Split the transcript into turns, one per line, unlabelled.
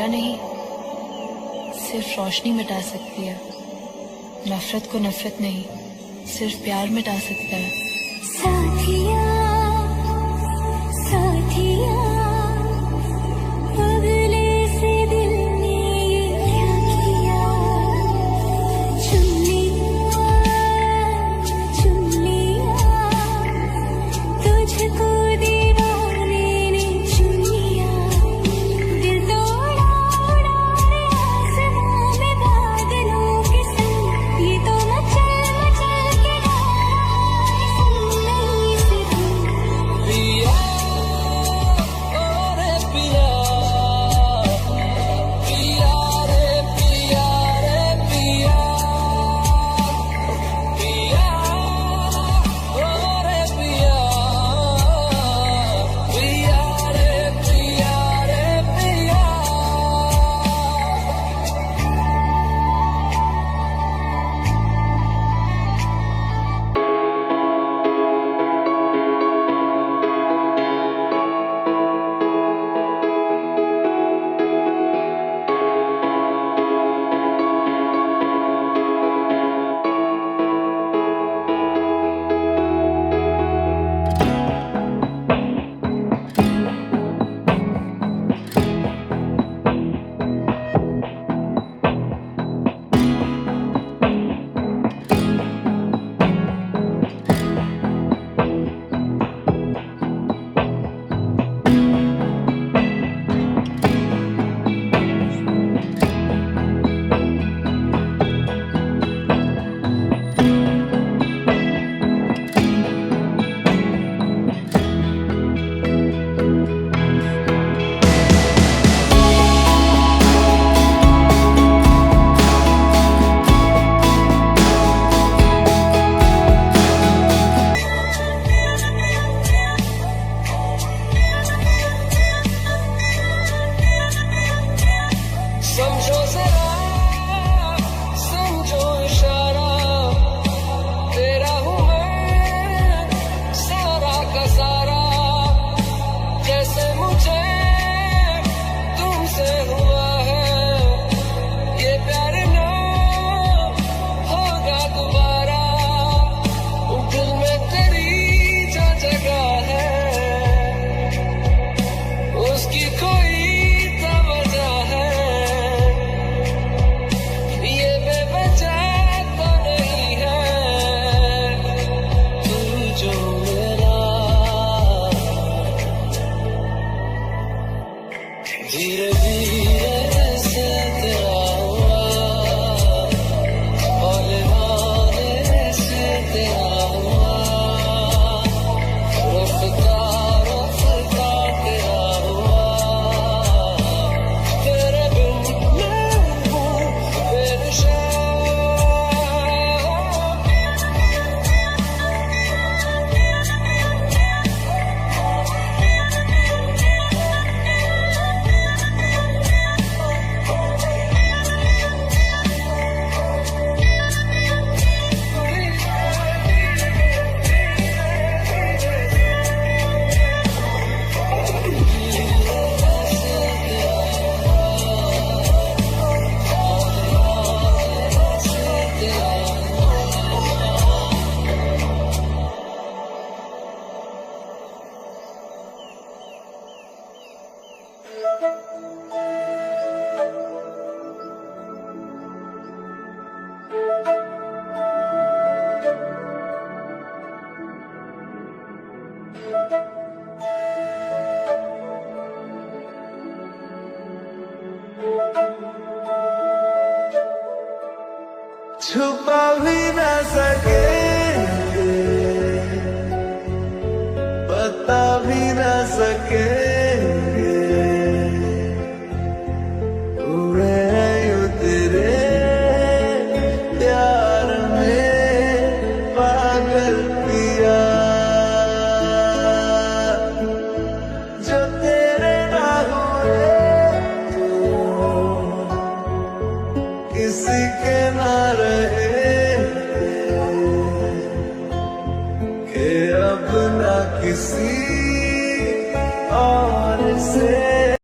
अंधेरा नहीं, सिर्फ रोशनी मिटा सकती है। नफरत को नफरत नहीं, सिर्फ प्यार मिटा सकता है।
साथिया, साथिया, अगले से दिल ने ये क्या किया? चुन लिया, चुन लिया, तुझको दीवाने ने चुन लिया। दिल तोड़ा उड़ा रे आसमां में बादलों के संग, ये तो मचल मचल के गा रहा है सुन नहीं से
पिया रे पिया, पिया रे पिया रे पिया, पिया रे पिया, पिया रे पिया रे पिया। समझो जरा, समझो इशारा, तेरा हूँ मैं सारा का सारा। जैसे मुझे तुमसे हुआ है, ये प्यार ना होगा दोबारा। दिल में तेरी जो जगह है, उसकी कोई तो वजह है। ये बेवजह तो नहीं है, तू जो मेरा धीरे धीरे से तेरा हुआ, हौले हौले से तेरा हुआ, रफ्ता रफ्ता तेरा हुआ। तेरे बिन मैं हूँ बेनिशान।
छुपा भी न सकेंगे, बता भी न सकेंगे, हुए हैं यूं तेरे प्यार में पागल पिया। जो तेरे ना हुए किसी के ना रहे, कि अब ना किसी और से